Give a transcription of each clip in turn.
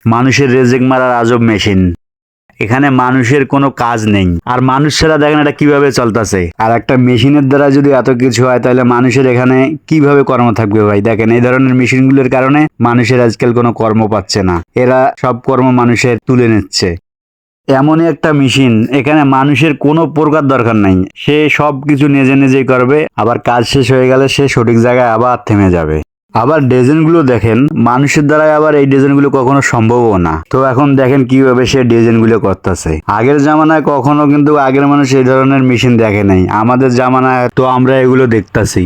মানুষের রেজেক মারার আজব মেশিন। এখানে মানুষের কোনো কাজ নেই, আর মানুষ ছাড়া দেখেন এটা কিভাবে চলতেছে। আর একটা মেশিনের দ্বারা যদি এত কিছু হয় তাহলে মানুষের এখানে কিভাবে কর্ম থাকবে ভাই? দেখেন এই ধরনের মেশিনগুলোর কারণে মানুষের আজকাল কোনো কর্ম পাচ্ছে না, এরা সব কর্ম মানুষের তুলে নিচ্ছে। এমনই একটা মেশিন, এখানে মানুষের কোনো প্রকার দরকার নাই, সে সব কিছু নিজে নিজেই করবে, আবার কাজ শেষ হয়ে গেলে সে সঠিক জায়গায় আবার থেমে যাবে। আবার ডিজাইনগুলো দেখেন, মানুষের দ্বারাই আবার এই ডিজাইনগুলো কখনো সম্ভবও না। তো এখন দেখেন কিভাবে সে ডিজাইনগুলো করতেছে। আগের জামানায় কখনো কিন্তু আগের মানুষ এই ধরনের মেশিন দেখে নাই, আমাদের জামানায় তো আমরা এগুলো দেখতাছি।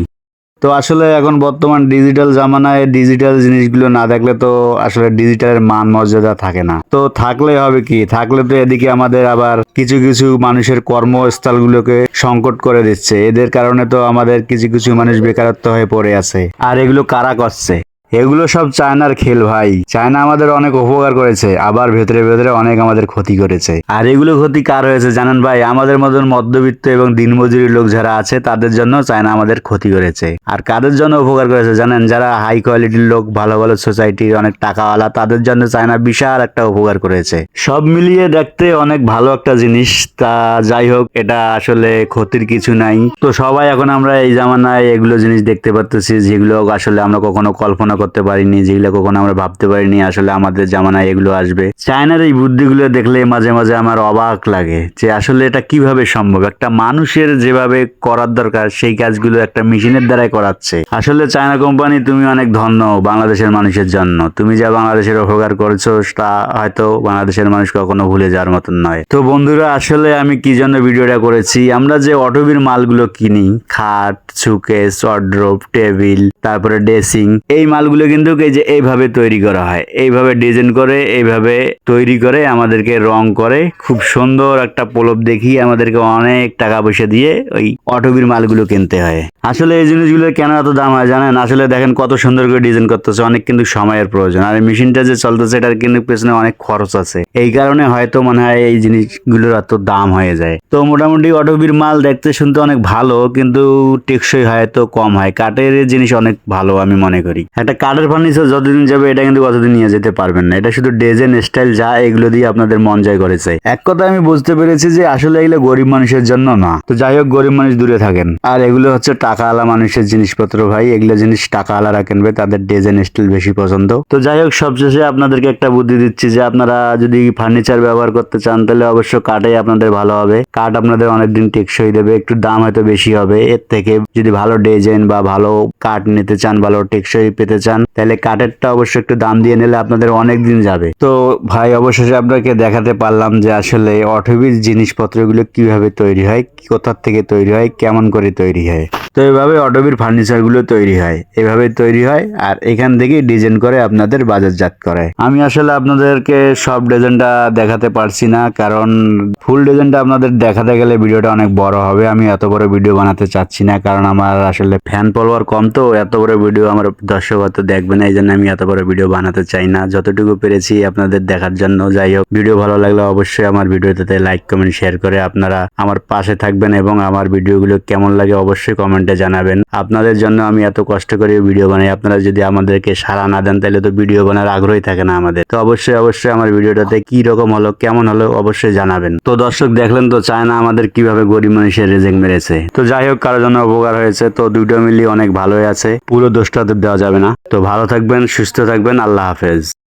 তো আসলে এখন বর্তমান ডিজিটাল জামানায় ডিজিটাল জিনিসগুলো না দেখলে তো আসলে ডিজিটালের মান মর্যাদা থাকে না। তো থাকলে হবে কি, থাকলে তো এদিকে আমাদের আবার কিছু কিছু মানুষের কর্মস্থলগুলোকে সংকট করে দিচ্ছে। এদের কারণে তো আমাদের কিছু কিছু মানুষ বেকারত্ব হয়ে পড়ে আছে। আর এগুলো কারা করছে? এগুলো সব চায়নার খেল ভাই। চায়না আমাদের অনেক উপকার করেছে, আবার ভেতরে ভেতরে অনেক আমাদের ক্ষতি করেছে। আর এগুলো ক্ষতি কার হয়েছে জানেন ভাই? আমাদের মতন মধ্যবিত্ত এবং দিনমজুরি লোক যারা আছে তাদের জন্য চায়না আমাদের ক্ষতি করেছে। আর কাদের জন্য উপকার করেছে জানেন? যারা হাই কোয়ালিটির লোক, ভালো ভালো সোসাইটির অনেক টাকাওয়ালা, তাদের জন্য চায়না বিশাল একটা উপকার করেছে। সব মিলিয়ে দেখতে অনেক ভালো একটা জিনিস। তা যাই হোক, এটা আসলে ক্ষতির কিছু নাই। তো সবাই এখন আমরা এই জামানায় এগুলো জিনিস দেখতে পাচ্ছি যেগুলো আসলে আমরা কখনো কল্পনা করতে পারিনি, যেগুলো কখনো আমরা ভাবতে পারিনি আসলে আমাদের জামানায় এগুলো আসবে। চায়নার এই বুদ্ধিগুলো দেখলে মাঝে মাঝে আমার অবাক লাগে যে আসলে এটা কিভাবে সম্ভব। একটা মানুষের যেভাবে করার দরকার সেই কাজগুলো একটা মেশিনের দ্বারাই করাচ্ছে। আসলে চায়না কোম্পানি, তুমি অনেক ধন্য বাংলাদেশের মানুষের জন্য। তুমি যা বাংলাদেশের উপকার করেছো তা হয়তো বাংলাদেশের মানুষ কখনো ভুলে যাওয়ার মতন নয়। তো বন্ধুরা, আসলে আমি কি জন্য ভিডিওটা করেছি, আমরা যে অটোবির মালগুলো কিনি, খাট, সুকেস, ওয়ার্ড্রোব, টেবিল, তারপরে ড্রেসিং, এই মালগুলো কিন্তু এই যে এইভাবে তৈরি করা হয়, এইভাবে ডিজাইন করে, এইভাবে তৈরি করে আমাদেরকে রং করে খুব সুন্দর একটা প্রলোভ দেখিয়ে আমাদেরকে অনেক টাকা পয়সা দিয়ে ওই অটোবির মালগুলো কিনতে হয়। আসলে এই জিনিসগুলো কেন এত দাম হয় জানেন? আসলে দেখেন কত সুন্দর করে ডিজাইন করতেছে, অনেক কিন্তু সময়ের প্রয়োজন। আর এই মেশিনটা যে চলতেছে এটার কিন্তু পেছনে অনেক খরচ আছে, এই কারণে হয়তো মনে হয় এই জিনিসগুলোর এত দাম হয়ে যায়। তো মোটামুটি অটোবির মাল দেখতে শুনতে অনেক ভালো, কিন্তু টেকসই হয়তো কম হয়। কাঠের জিনিস অনেক ভালো আমি মনে করি। একটা কাঠের ফার্নিচার যতদিন যাবে এটা কিন্তু কতদিন নিয়ে যেতে পারবেন না। এটা শুধু ডিজাইন স্টাইল যা, এগুলো দিয়ে আপনাদের মন জয় করেছে। এক কথা আমি বুঝতে পেরেছি যে আসলে এগুলো গরিব মানুষের জন্য না। তো যাই হোক, গরিব মানুষ দূরে থাকেন। আর এগুলো হচ্ছে টাকাওয়ালা মানুষের জিনিসপত্র ভাই, এগুলো জিনিস টাকাওয়ালারা কিনবে, তাদের ডিজাইন স্টাইল বেশি পছন্দ। তো যাই হোক, সবশেষে আপনাদেরকে একটা বুদ্ধি দিচ্ছি যে আপনারা যদি ফার্নিচার ব্যবহার করতে চান তাহলে অবশ্য কাঠে আপনাদের ভালো হবে। কাঠ আপনাদের অনেকদিন টেকসই দেবে, একটু দাম হয়তো বেশি হবে। এর থেকে যদি ভালো ডিজাইন বা ভালো কাঠ নিতে চান, ভালো টেকসই পেতে চান, তাহলে কাঠেরটা অবশ্যই একটু দাম দিয়ে নিলে আপনাদের অনেক দিন যাবে। তো ভাই, অবশেষে আপনাকে দেখাতে পারলাম যে আসলে অটোবির জিনিসপত্রগুলো কিভাবে তৈরি হয়, কোথা থেকে তৈরি হয়, কেমন করে তৈরি হয়। তো এইভাবে অটোবির ফার্নিচারগুলো তৈরি হয়, এভাবে তৈরি হয়, আর এখান থেকে ডিজাইন করে আপনাদের বাজারজাত করে। আমি আসলে আপনাদেরকে সব ডিজাইনটা দেখাতে পারছি না, কারণ ফুল ডিজাইনটা আপনাদের দেখাতে গেলে ভিডিওটা অনেক বড় হবে। আমি এত বড় ভিডিও বানাতে চাচ্ছি না, কারণ আমার আসলে ফ্যান ফলোয়ার কম, তো এত বড় ভিডিও আমার দর্শক হয়তো দেখবে না, এই জন্য আমি এত বড় ভিডিও বানাতে চাই না। যতটুকু পেরেছি আপনাদের দেখার জন্য। যাই হোক, ভিডিও ভালো লাগলে অবশ্যই আমার ভিডিওতে লাইক, কমেন্ট, শেয়ার করে আপনারা আমার পাশে থাকবেন, এবং আমার ভিডিওগুলো কেমন লাগে অবশ্যই কমেন্টে জানাবেন। আপনাদের জন্য আমি এত কষ্ট করে ভিডিও বানাই, আপনারা যদি আমাদেরকে সাড়া না দেন তাহলে তো ভিডিও বানার আগ্রহই থাকে না আমাদের। তো অবশ্যই অবশ্যই আমার ভিডিওটাতে কি রকম হলো, কেমন হলো অবশ্যই জানাবেন। তো দর্শক, দেখলেন তো চায়না আমাদের কিভাবে গরিব মানুষের রেজেক মেরেছে। তো যাই হোক, কারোর জন্য উপকার হয়েছে, তো দুটো মিলিয়ে অনেক ভালোই আছে, পুরো দোষটা দেওয়া যাবে না। তো ভালো থাকবেন, সুস্থ থাকবেন, আল্লাহ হাফেজ।